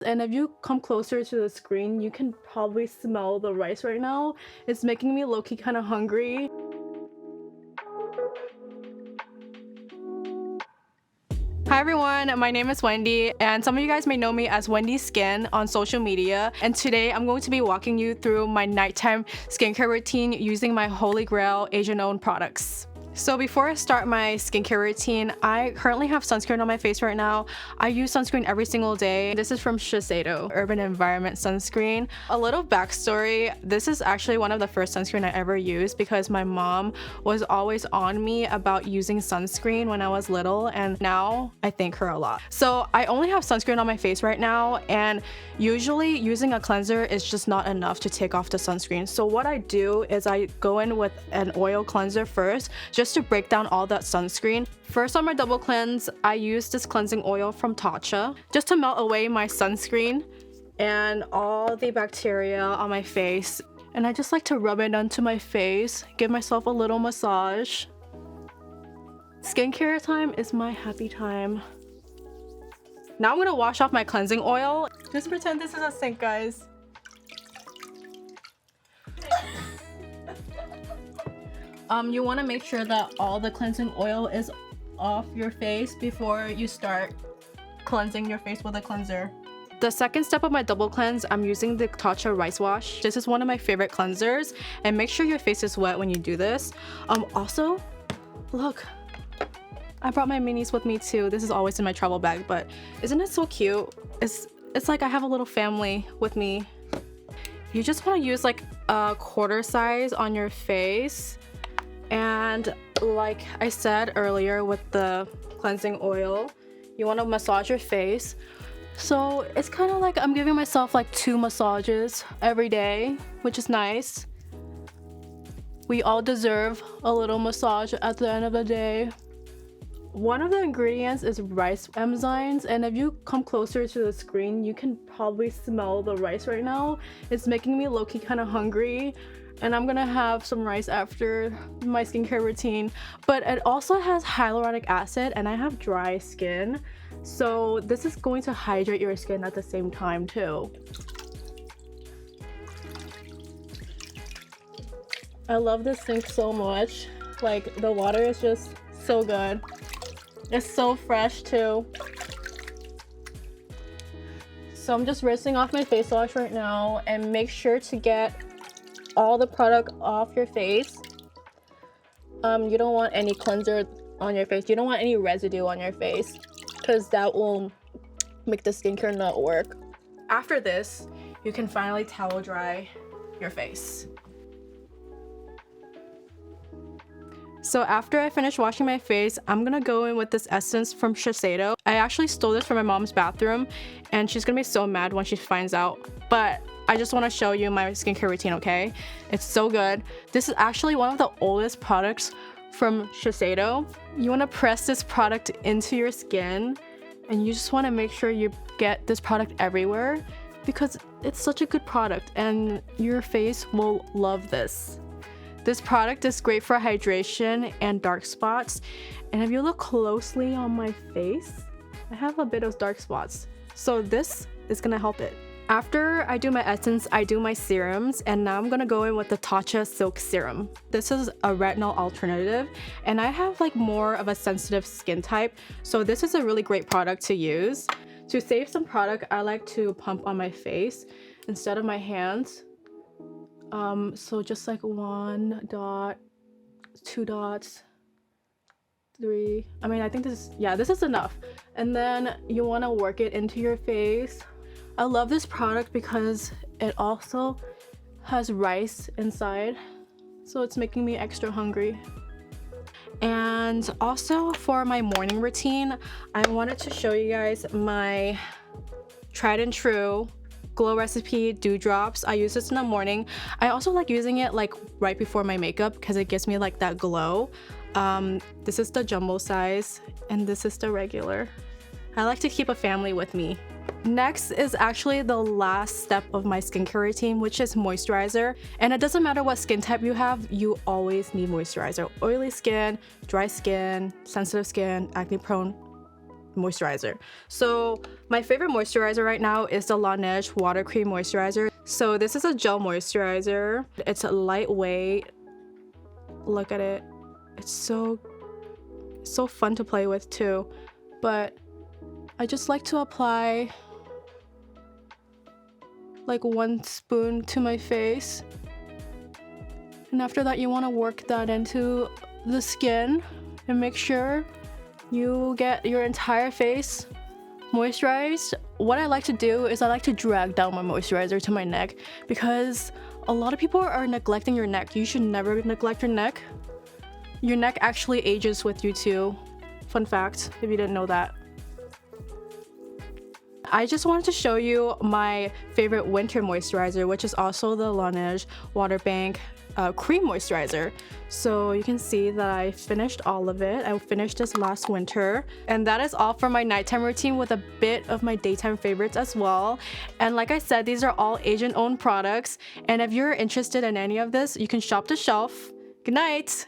And if you come closer to the screen, you can probably smell the rice right now. It's making me low-key kind of hungry. Hi everyone, my name is Wendy, and some of you guys may know me as Wendy Skin on social media. And today I'm going to be walking you through my nighttime skincare routine using my Holy Grail Asian-owned products. So before I start my skincare routine, I currently have sunscreen on my face right now. I use sunscreen every single day. This is from Shiseido Urban Environment Sunscreen. A little backstory, this is actually one of the first sunscreen I ever used because my mom was always on me about using sunscreen when I was little, and now I thank her a lot. So I only have sunscreen on my face right now, and usually using a cleanser is just not enough to take off the sunscreen. So what I do is I go in with an oil cleanser first, just to break down all that sunscreen. First on my double cleanse, I use this cleansing oil from Tatcha just to melt away my sunscreen and all the bacteria on my face. And I just like to rub it onto my face, give myself a little massage. Skincare time is my happy time. Now I'm gonna wash off my cleansing oil. Just pretend this is a sink, guys. You want to make sure that all the cleansing oil is off your face before you start cleansing your face with a cleanser. The second step of my double cleanse, I'm using the Tatcha Rice Wash. This is one of my favorite cleansers, and make sure your face is wet when you do this. Also, look, I brought my minis with me too. This is always in my travel bag, but isn't it so cute? It's like I have a little family with me. You just want to use like a quarter size on your face. And like I said earlier with the cleansing oil, you want to massage your face. So it's kind of like I'm giving myself like 2 massages every day, which is nice. We all deserve a little massage at the end of the day. One of the ingredients is rice enzymes, and if you come closer to the screen, you can probably smell the rice right now. It's making me low-key kind of hungry. And I'm gonna have some rice after my skincare routine. But it also has hyaluronic acid, and I have dry skin, so this is going to hydrate your skin at the same time too. I love this sink so much. Like, the water is just so good. It's so fresh too. So I'm just rinsing off my face wash right now, and make sure to get all the product off your face. You don't want any cleanser on your face. You don't want any residue on your face, because that will make the skincare not work. After this, you can finally towel dry your face. So after I finish washing my face, I'm gonna go in with this essence from Shiseido. I actually stole this from my mom's bathroom, and she's gonna be so mad when she finds out. But I just want to show you my skincare routine, okay? It's so good. This is actually one of the oldest products from Shiseido. You want to press this product into your skin, and you just want to make sure you get this product everywhere because it's such a good product and your face will love this. This product is great for hydration and dark spots. And if you look closely on my face, I have a bit of dark spots. So this is gonna help it. After I do my essence, I do my serums, and now I'm gonna go in with the Tatcha Silk Serum. This is a retinol alternative, and I have like more of a sensitive skin type, so this is a really great product to use. To save some product, I like to pump on my face instead of my hands. So just like 1 dot, 2 dots, 3. I mean, I think this is enough. And then you want to work it into your face. I love this product because it also has rice inside, so it's making me extra hungry. And also for my morning routine, I wanted to show you guys my tried and true Glow Recipe Dew Drops. I use this in the morning. I also like using it like right before my makeup because it gives me like that glow. This is the jumbo size, and this is the regular. I like to keep a family with me. Next is actually the last step of my skincare routine, which is moisturizer. And it doesn't matter what skin type you have, you always need moisturizer. Oily skin, dry skin, sensitive skin, acne prone, moisturizer. So my favorite moisturizer right now is the Laneige Water Cream Moisturizer. So this is a gel moisturizer. It's a lightweight. Look at it. It's so fun to play with too. But I just like to apply like 1 spoon to my face. And after that, you want to work that into the skin and make sure you get your entire face moisturized. What I like to do is I like to drag down my moisturizer to my neck, because a lot of people are neglecting your neck. You should never neglect your neck. Your neck actually ages with you too. Fun fact, if you didn't know that. I just wanted to show you my favorite winter moisturizer, which is also the Laneige Water Bank Cream Moisturizer. So you can see that I finished all of it. I finished this last winter. And that is all for my nighttime routine, with a bit of my daytime favorites as well. And like I said, these are all agent-owned products. And if you're interested in any of this, you can shop the shelf. Good night!